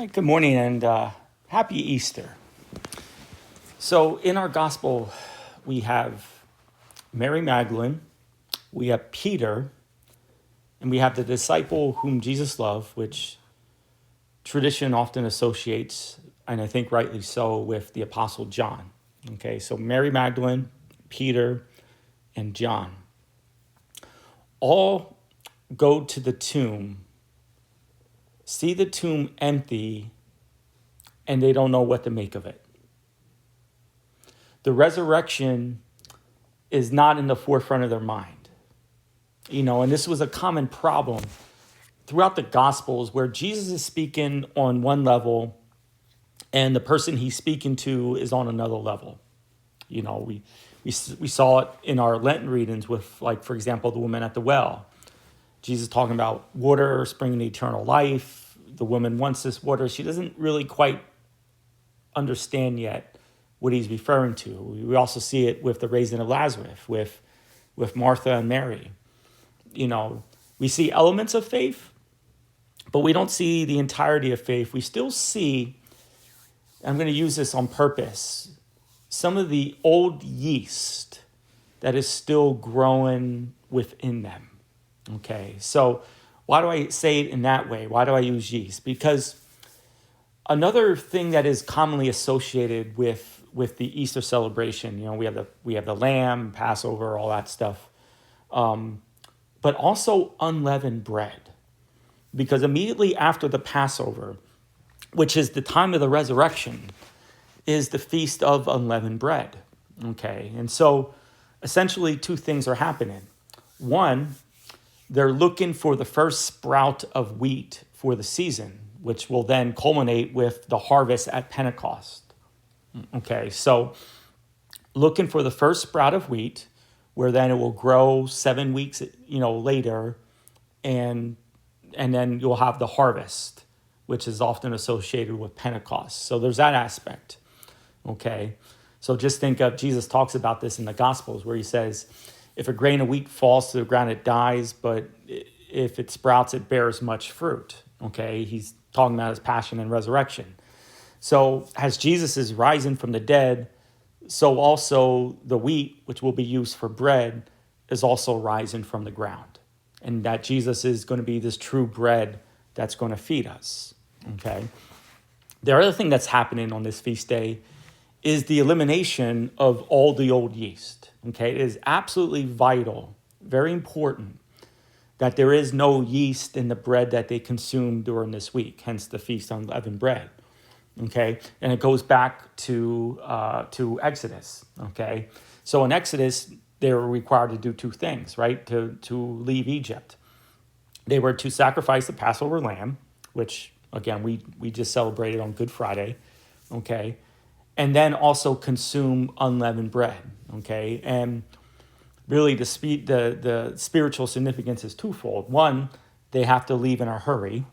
Right, good morning and happy Easter. So, in our gospel, we have Mary Magdalene, we have Peter, and we have the disciple whom Jesus loved, which tradition often associates, and I think rightly so, with the Apostle John. Okay, so Mary Magdalene, Peter, and John all go to the tomb, see the tomb empty, and they don't know what to make of it. The resurrection is not in the forefront of their mind. And this was a common problem throughout the Gospels where Jesus is speaking on one level and the person he's speaking to is on another level. We saw it in our Lenten readings with, like, for example, the woman at the well. Jesus talking about water springing eternal life. The woman wants this water. She doesn't really quite understand yet what he's referring to. We also see it with the raising of Lazarus, with Martha and Mary. We see elements of faith, but we don't see the entirety of faith. We still see, I'm going to use this on purpose, some of the old yeast that is still growing within them. Okay, so why do I say it in that way? Why do I use yeast? Because another thing that is commonly associated with the Easter celebration, we have the lamb, Passover, all that stuff, but also unleavened bread, because immediately after the Passover, which is the time of the resurrection, is the feast of unleavened bread. Okay, and so essentially two things are happening. One, they're looking for the first sprout of wheat for the season, which will then culminate with the harvest at Pentecost. Okay, so looking for the first sprout of wheat, where then it will grow 7 weeks, later, and then you'll have the harvest, which is often associated with Pentecost. So there's that aspect. Okay, so just think of, Jesus talks about this in the Gospels, where he says, if a grain of wheat falls to the ground, it dies, but if it sprouts, it bears much fruit. Okay, he's talking about his passion and resurrection. So as Jesus is rising from the dead, so also the wheat, which will be used for bread, is also rising from the ground. And that Jesus is going to be this true bread that's going to feed us. Okay. The other thing that's happening on this feast day is the elimination of all the old yeast. Okay, it is absolutely vital, very important, that there is no yeast in the bread that they consume during this week, hence the feast on unleavened bread. Okay, and it goes back to Exodus. Okay, so in Exodus, they were required to do two things, right? To leave Egypt, they were to sacrifice the Passover lamb, which again we just celebrated on Good Friday. Okay, and then also consume unleavened bread. Okay, and really the spiritual significance is twofold. One, they have to leave in a hurry.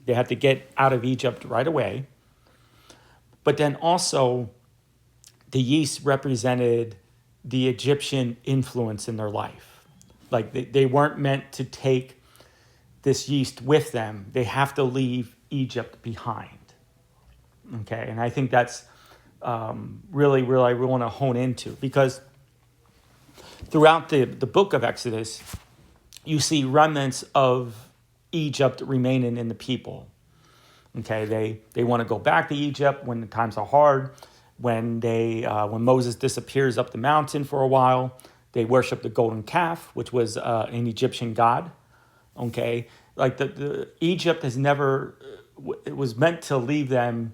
They have to get out of Egypt right away. But then also, the yeast represented the Egyptian influence in their life. Like they weren't meant to take this yeast with them. They have to leave Egypt behind. Okay, and I think that's really I want to hone into, because throughout the book of Exodus, you see remnants of Egypt remaining in the people. Okay, they want to go back to Egypt when the times are hard. When Moses disappears up the mountain for a while, they worship the golden calf, which was an Egyptian god. Okay, like the Egypt has never, it was meant to leave them,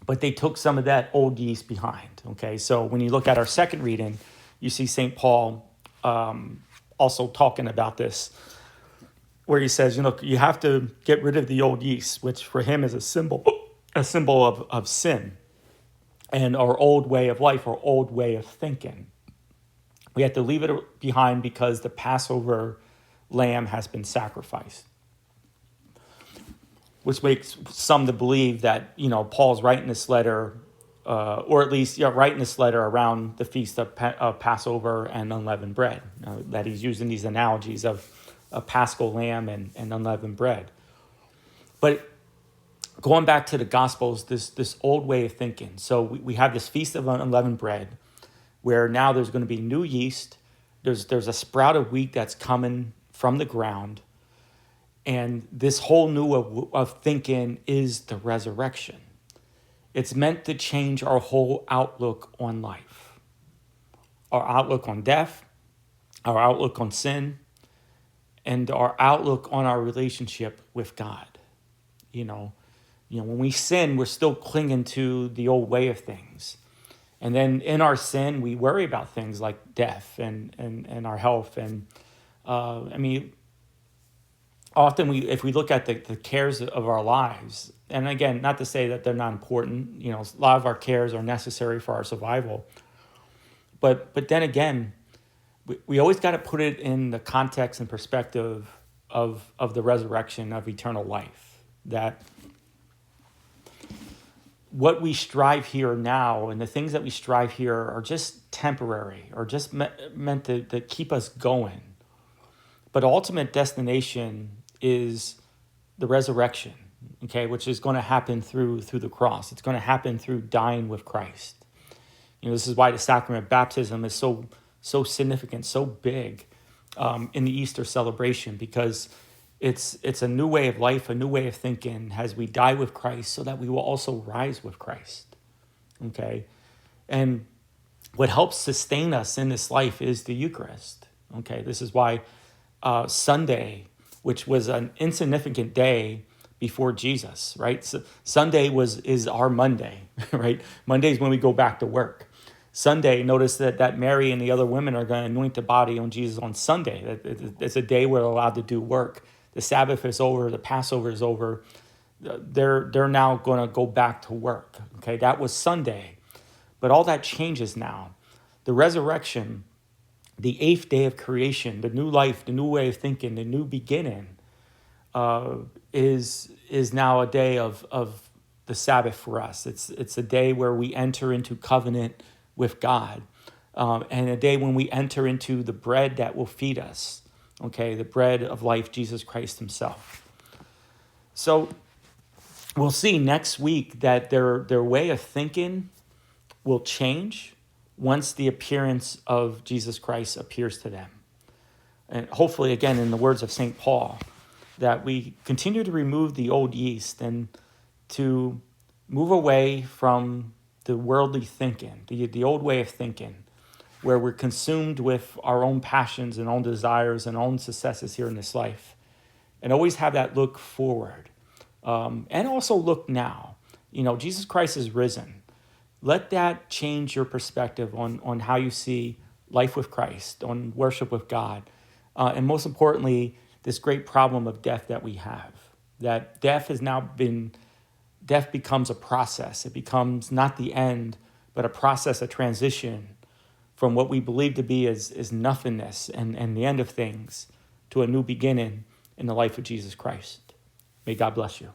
but they took some of that old yeast behind. Okay, so when you look at our second reading, you see St. Paul also talking about this, where he says, you have to get rid of the old yeast, which for him is a symbol of sin and our old way of life, our old way of thinking. We have to leave it behind because the Passover lamb has been sacrificed, which makes some to believe that, Paul's writing this letter, or at least writing this letter around the feast of Passover and unleavened bread, that he's using these analogies of a paschal lamb and unleavened bread. But going back to the Gospels, this old way of thinking. So we have this Feast of Unleavened Bread, where now there's going to be new yeast. There's a sprout of wheat that's coming from the ground. And this whole new of thinking is the resurrection. It's meant to change our whole outlook on life, our outlook on death, our outlook on sin, and our outlook on our relationship with God. When we sin, we're still clinging to the old way of things. And then in our sin, we worry about things like death and our health. And often if we look at the cares of our lives, and again, not to say that they're not important, a lot of our cares are necessary for our survival. But then again, we always got to put it in the context and perspective of the resurrection of eternal life. That what we strive here now and the things that we strive here are just temporary or just meant to keep us going. But ultimate destination is the resurrection, okay, which is going to happen through the cross. It's going to happen through dying with Christ. This is why the sacrament of baptism is so significant, so big in the Easter celebration, because it's a new way of life, a new way of thinking as we die with Christ so that we will also rise with Christ, okay? And what helps sustain us in this life is the Eucharist, okay? This is why Sunday, which was an insignificant day before Jesus, right? So Sunday is our Monday, right? Monday is when we go back to work. Sunday, notice that Mary and the other women are going to anoint the body on Jesus on Sunday. It's a day where they're allowed to do work. The Sabbath is over. The Passover is over. They're now going to go back to work. Okay, that was Sunday. But all that changes now. The resurrection, the eighth day of creation, the new life, the new way of thinking, the new beginning is now a day of the Sabbath for us. It's a day where we enter into covenant with God, and a day when we enter into the bread that will feed us, okay, the bread of life, Jesus Christ himself. So we'll see next week that their way of thinking will change once the appearance of Jesus Christ appears to them. And hopefully, again, in the words of St. Paul, that we continue to remove the old yeast and to move away from the worldly thinking, the old way of thinking, where we're consumed with our own passions and own desires and own successes here in this life, and always have that look forward, and also look now. Jesus Christ is risen. Let that change your perspective on how you see life with Christ, on worship with God, and most importantly, this great problem of death that we have. That death becomes a process. It becomes not the end, but a process, a transition from what we believe to be as nothingness and the end of things to a new beginning in the life of Jesus Christ. May God bless you.